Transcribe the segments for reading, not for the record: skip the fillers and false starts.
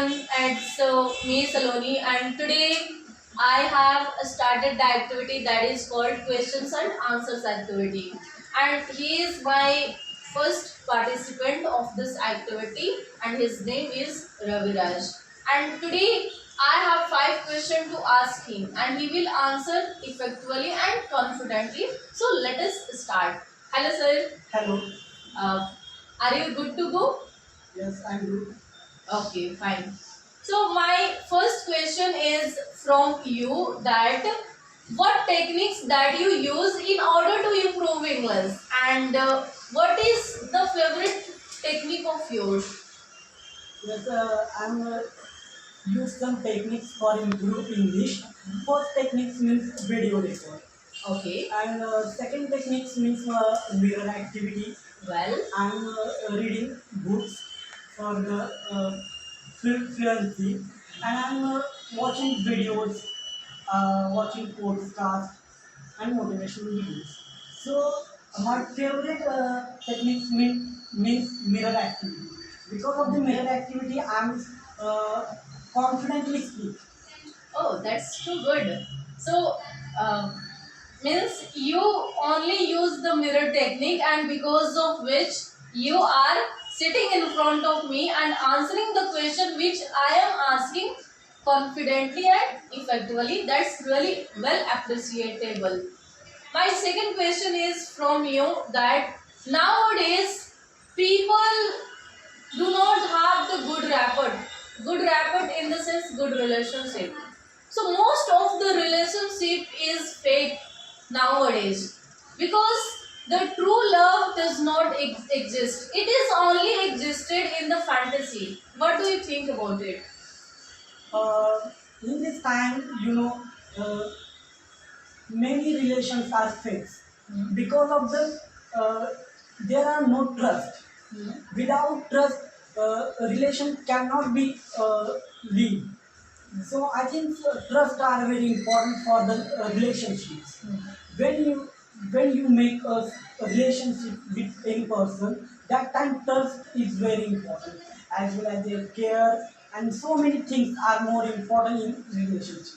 It's me Saloni, and today I have started the activity that is called questions and answers activity. And he is my first participant of this activity, and his name is Raviraj. And today I have 5 questions to ask him, and he will answer effectively and confidently. So let us start. Hello, sir. Hello. Uh, are you good to go? Yes, I'm good. Okay, fine. So my first question is from you that what techniques that you use in order to improve English, and what is the favorite technique of yours? Yes, I'm use some techniques for improve English. First techniques means video record, Okay, and second techniques means mirror activity. well, I'm reading books for the fluency, and I'm watching videos, watching podcasts and motivational videos. So my favorite techniques means mirror activity. Because of the mirror activity, I'm uh, confidently speak. oh, that's too good. So, means you only use the mirror technique, and because of which you are sitting in front of me and answering the question which I am asking confidently and effectively. That's really well appreciable. My second question is from you that nowadays people do not have the good rapport. Good rapport in the sense good relationship. So most of the relationship is fake nowadays because the true love does not exist. It is only existed in the fantasy. What do you think about it? Uh, in this time, uh, many relations are fake because of the there are no trust. Hmm. Without trust, a relation cannot be live. So I think trust are very important for the relationships. When you when you make a relationship with any person, that time trust is very important, as well as their care and so many things are more important in relationships.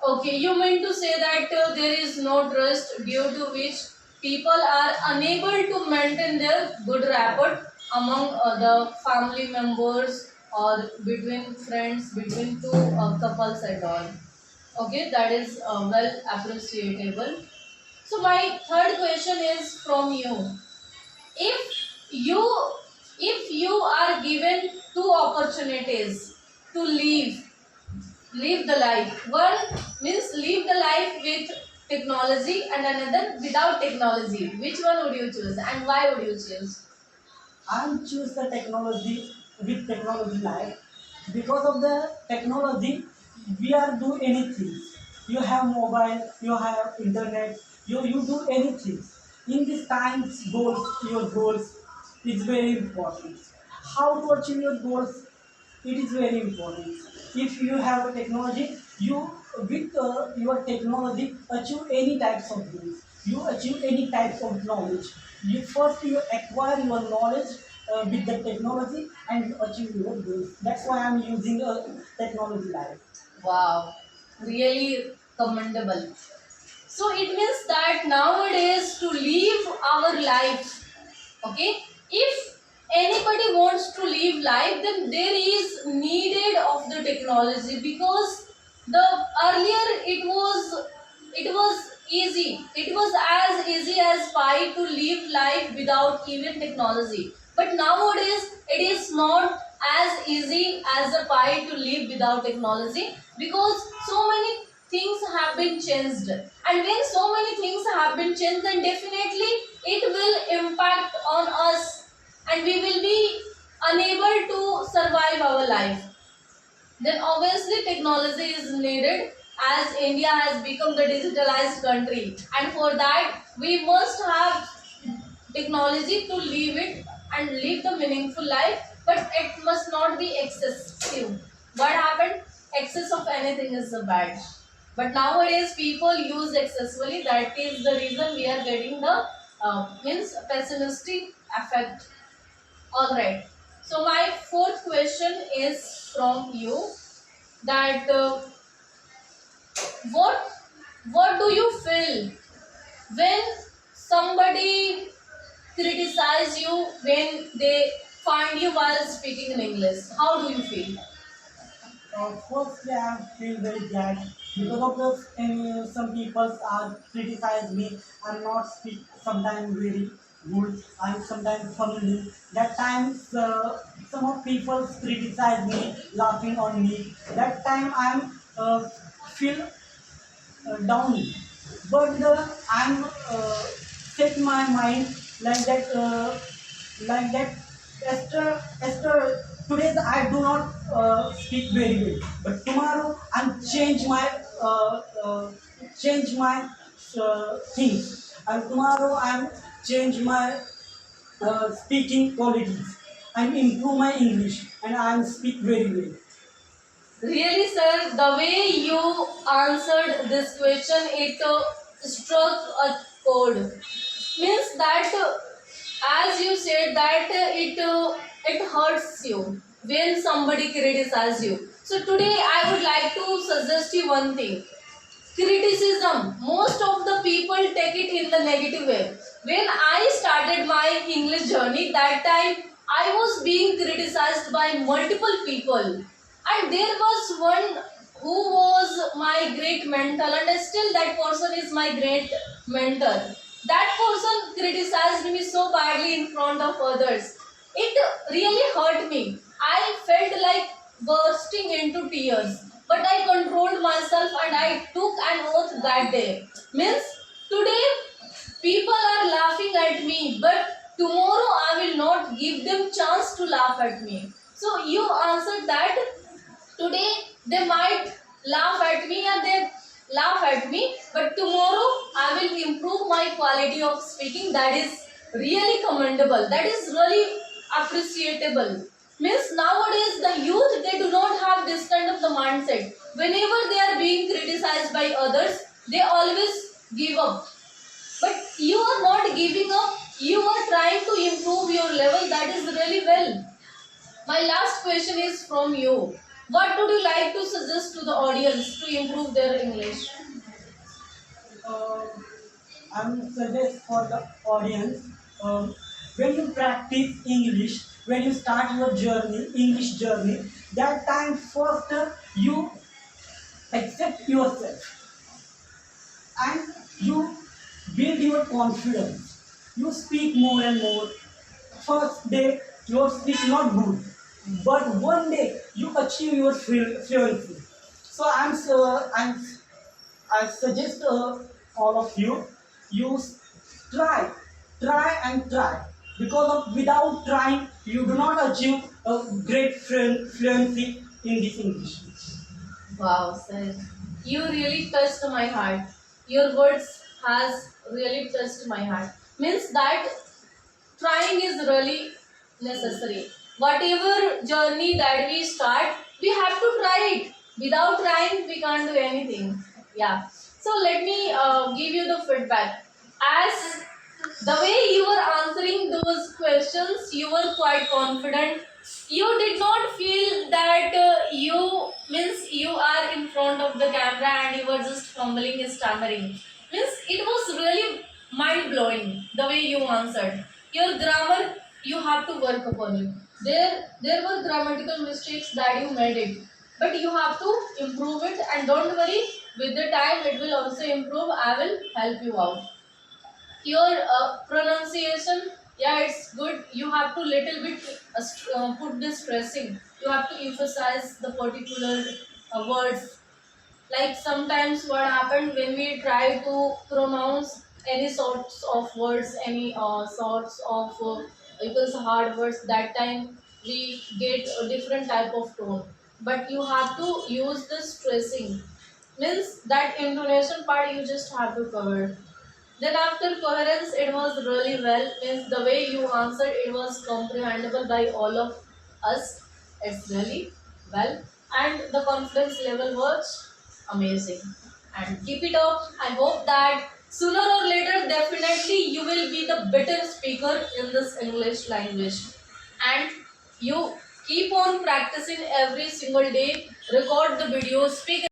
Okay, you mean to say that there is no trust due to which people are unable to maintain their good rapport among the family members or between friends, between two couples and all. Okay, that is well appreciable. So my third question is from you. If you if you are given two opportunities to live the life. One means live the life with technology and another without technology. Which one would you choose and why would you choose? I choose the technology with technology life because of the technology we are do anything. You have mobile, you have internet, you do anything. In this times goals, your goals is very important. How to achieve your goals, it is very important. If you have a technology, you with your technology achieve any types of goals. You achieve any types of knowledge. You acquire your knowledge with the technology and you achieve your goals. That's why I'm using a technology life. Wow, really commendable. So it means that nowadays to live our life, okay, if anybody wants to live life, then there is needed of the technology because the earlier it was easy, it was as easy as pie to live life without even technology, but nowadays it is not as easy as a pie to live without technology because so many things have been changed, and when so many things have been changed, then definitely it will impact on us and we will be unable to survive our life. Then obviously technology is needed as India has become the digitalized country, and for that we must have technology to live it and live the meaningful life, but it must not be excessive. What happened? Excess of anything is bad. But nowadays people use excessively. That is the reason we are getting the means pessimistic effect. All right. So my fourth question is from you, that what what do you feel when somebody criticize you, when they find you while speaking in English? How do you feel? Firstly, I feel very bad because of some people are criticize me. I'm not speak sometimes very good. I'm sometimes fumbling. That times some of people criticize me, laughing on me. That time I'm feel down, but I'm set my mind like that. Like that Esther, today I do not speak very well, but tomorrow I'm change my things, and tomorrow I'm change my speaking qualities and improve my English, and I'm speak very well. Really, sir, the way you answered this question, it struck a chord. Means that, as you said, that it hurts you when somebody criticizes you. So today, I would like to suggest you one thing. Criticism, most of the people take it in the negative way. When I started my English journey, that time I was being criticized by multiple people, and there was one who was my great mentor, and still that person is my great mentor. That person criticized me so badly in front of others. It really hurt me. I felt like bursting into tears, but I controlled myself and I took an oath that day. Means today people are laughing at me, but tomorrow I will not give them chance to laugh at me. So you answered that today they might laugh at me and they laugh at me, but tomorrow I will improve my quality of speaking. That is really commendable, that is really appreciable. Means nowadays the youth, they do not have this kind of the mindset. Whenever they are being criticized by others, they always give up. But you are not giving up, you are trying to improve your level. That is really well. My last question is from you. What would you like to suggest to the audience to improve their English? uh, I'm suggest for the audience, when you practice English, when you start your journey, English journey, that time first you accept yourself and you build your confidence. You speak more and more. First day your speak not good, but one day you achieve your fluency. So I suggest all of you, use try, try and try. Because of without trying, you do not achieve a great fluency in this English. Wow, sir. You really touched my heart. Your words has really touched my heart. Means that trying is really necessary. Whatever journey that we start, we have to try it. Without trying, we can't do anything. Yeah. So let me give you the feedback. As the way you were answering those questions, you were quite confident. You did not feel that you means you are in front of the camera and you were just fumbling and stammering. Means it was really mind blowing the way you answered. Your grammar, you have to work upon it. There were grammatical mistakes that you made it, but you have to improve it. And don't worry, with the time it will also improve. I will help you out. Your pronunciation, yeah, it's good. You have to little bit put the stressing. You have to emphasize the particular words. Like sometimes what happened when we try to pronounce any sorts of words, any sorts of you can say hard words, that time we get a different type of tone. But you have to use the stressing. Means that intonation part you just have to cover. Then after coherence, it was really well. Means the way you answered, it was comprehensible by all of us. It's really well, and the confidence level was amazing. And keep it up. I hope that sooner or later, definitely you will be the better speaker in this English language. And You keep on practicing every single day, record the videos, speak